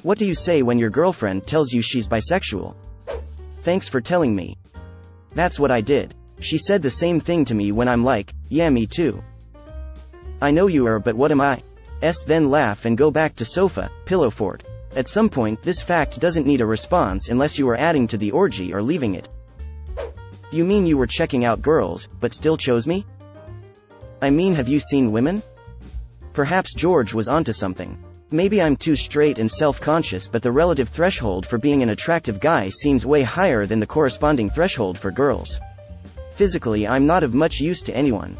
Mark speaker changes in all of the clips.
Speaker 1: What do you say when your girlfriend tells you she's bisexual? Thanks for telling me. That's what I did. She said the same thing to me when I'm like, yeah, me too. I know you are, but what am I? Then laugh and go back to sofa, pillow fort. At some point, this fact doesn't need a response unless you are adding to the orgy or leaving it. You mean you were checking out girls, but still chose me? I mean, have you seen women? Perhaps George was onto something. Maybe I'm too straight and self-conscious, but the relative threshold for being an attractive guy seems way higher than the corresponding threshold for girls. Physically, I'm not of much use to anyone.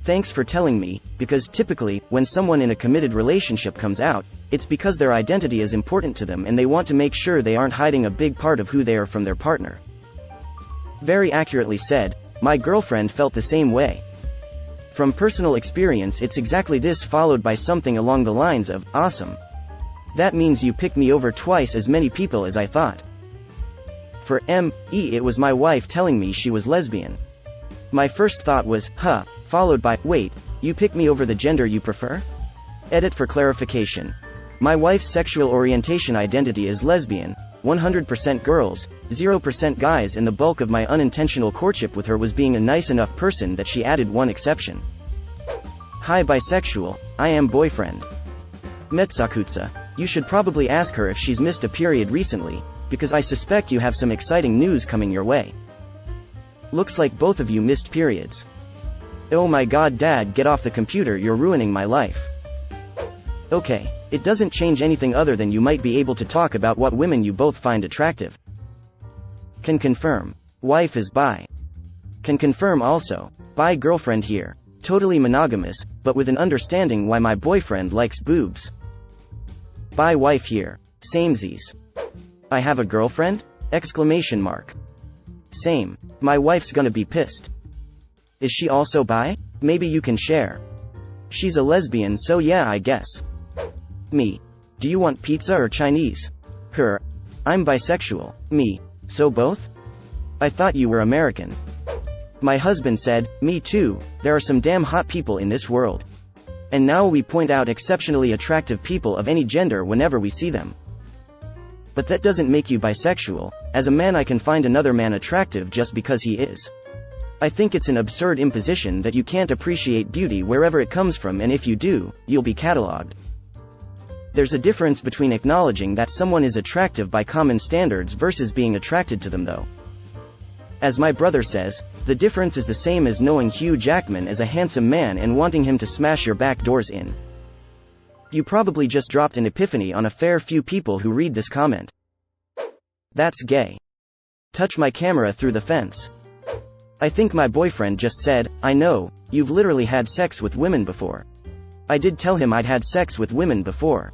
Speaker 1: Thanks for telling me, because typically, when someone in a committed relationship comes out, it's because their identity is important to them and they want to make sure they aren't hiding a big part of who they are from their partner. Very accurately said. My girlfriend felt the same way. From personal experience, it's exactly this, followed by something along the lines of, awesome. That means you picked me over twice as many people as I thought. For me, it was my wife telling me she was lesbian. My first thought was, huh, followed by, wait, you pick me over the gender you prefer? Edit for clarification. My wife's sexual orientation identity is lesbian, 100% girls, 0% guys, and the bulk of my unintentional courtship with her was being a nice enough person that she added one exception. Hi bisexual, I am boyfriend. Metsakutsa, you should probably ask her if she's missed a period recently, because I suspect you have some exciting news coming your way. Looks like both of you missed periods. Oh my god, Dad, get off the computer, you're ruining my life. Okay, it doesn't change anything other than you might be able to talk about what women you both find attractive. Can confirm. Wife is bi. Can confirm also. Bi girlfriend here. Totally monogamous, but with an understanding why my boyfriend likes boobs. Bi wife here. Samesies. I have a girlfriend? Exclamation mark. Same. My wife's gonna be pissed. Is she also bi? Maybe you can share. She's a lesbian, so yeah, I guess. Me. Do you want pizza or Chinese? Her. I'm bisexual. Me. So both? I thought you were American. My husband said, me too, there are some damn hot people in this world. And now we point out exceptionally attractive people of any gender whenever we see them. But that doesn't make you bisexual. As a man, I can find another man attractive just because he is. I think it's an absurd imposition that you can't appreciate beauty wherever it comes from, and if you do, you'll be catalogued. There's a difference between acknowledging that someone is attractive by common standards versus being attracted to them, though. As my brother says, the difference is the same as knowing Hugh Jackman as a handsome man and wanting him to smash your back doors in. You probably just dropped an epiphany on a fair few people who read this comment. That's gay. Touch my camera through the fence. I think my boyfriend just said, I know, you've literally had sex with women before. I did tell him I'd had sex with women before. ...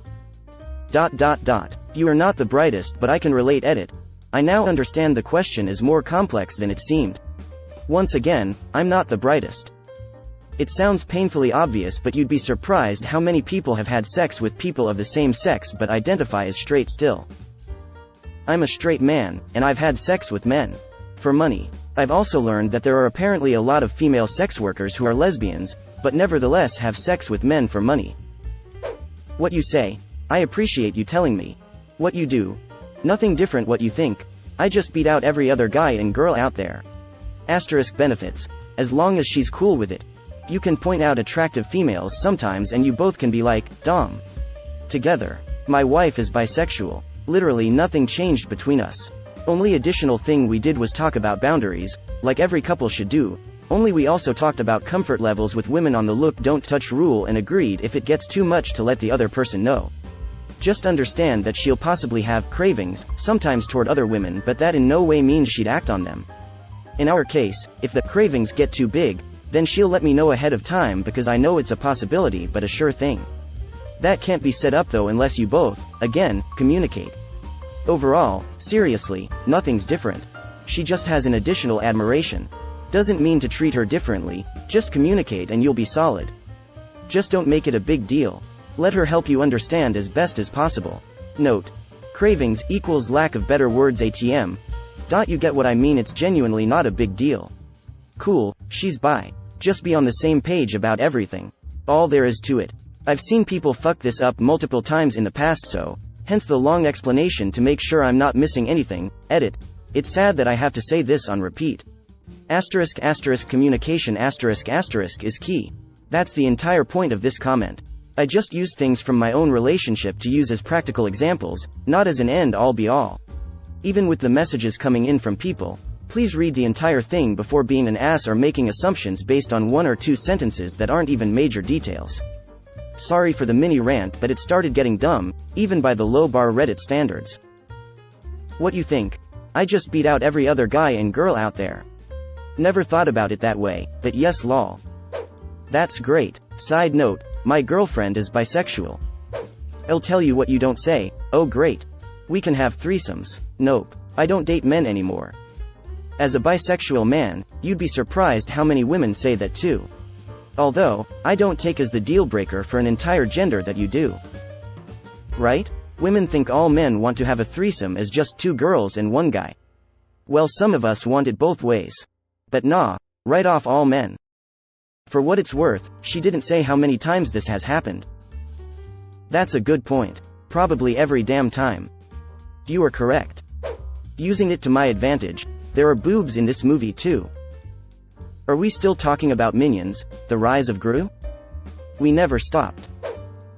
Speaker 1: You are not the brightest, but I can relate. Edit. I now understand the question is more complex than it seemed. Once again, I'm not the brightest. It sounds painfully obvious, but you'd be surprised how many people have had sex with people of the same sex but identify as straight still. I'm a straight man, and I've had sex with men. For money. I've also learned that there are apparently a lot of female sex workers who are lesbians, but nevertheless have sex with men for money. What you say? I appreciate you telling me. What you do? Nothing different. What you think? I just beat out every other guy and girl out there. Asterisk benefits. As long as she's cool with it. You can point out attractive females sometimes and you both can be like, Dom. Together. My wife is bisexual. Literally nothing changed between us. Only additional thing we did was talk about boundaries, like every couple should do, only we also talked about comfort levels with women on the look don't touch rule and agreed if it gets too much to let the other person know. Just understand that she'll possibly have cravings, sometimes toward other women, but that in no way means she'd act on them. In our case, if the cravings get too big, then she'll let me know ahead of time because I know it's a possibility but a sure thing. That can't be set up though unless you both, again, communicate. Overall, seriously, nothing's different. She just has an additional admiration. Doesn't mean to treat her differently, just communicate and you'll be solid. Just don't make it a big deal. Let her help you understand as best as possible. Note. Cravings equals lack of better words ATM. You get what I mean, it's genuinely not a big deal. Cool, she's bi. Just be on the same page about everything. All there is to it. I've seen people fuck this up multiple times in the past, so Hence the long explanation to make sure I'm not missing anything. Edit. It's sad that I have to say this on repeat. Communication is key. That's the entire point of this comment. I just use things from my own relationship to use as practical examples, not as an end-all be-all. Even with the messages coming in from people, please read the entire thing before being an ass or making assumptions based on 1 or 2 sentences that aren't even major details. Sorry for the mini rant, but it started getting dumb, even by the low-bar Reddit standards. What you think? I just beat out every other guy and girl out there. Never thought about it that way, but yes lol. That's great. Side note, my girlfriend is bisexual. I'll tell you what you don't say. Oh great. We can have threesomes. Nope. I don't date men anymore. As a bisexual man, you'd be surprised how many women say that too. Although, I don't take as the deal breaker for an entire gender that you do. Right? Women think all men want to have a threesome as just 2 girls and 1 guy. Well, some of us want it both ways. But nah, right off all men. For what it's worth, she didn't say how many times this has happened. That's a good point. Probably every damn time. You are correct. Using it to my advantage, there are boobs in this movie too. Are we still talking about Minions, The Rise of Gru? We never stopped.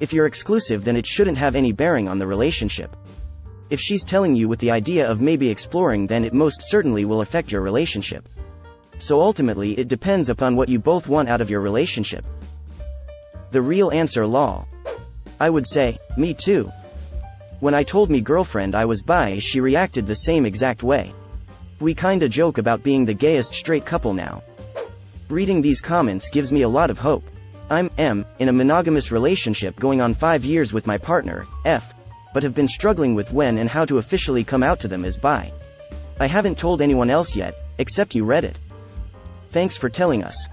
Speaker 1: If you're exclusive, then it shouldn't have any bearing on the relationship. If she's telling you with the idea of maybe exploring, then it most certainly will affect your relationship. So ultimately it depends upon what you both want out of your relationship. The real answer lol. I would say, me too. When I told me girlfriend I was bi, she reacted the same exact way. We kinda joke about being the gayest straight couple now. Reading these comments gives me a lot of hope. I'm in a monogamous relationship going on 5 years with my partner, but have been struggling with when and how to officially come out to them as bi. I haven't told anyone else yet, except you Reddit. Thanks for telling us.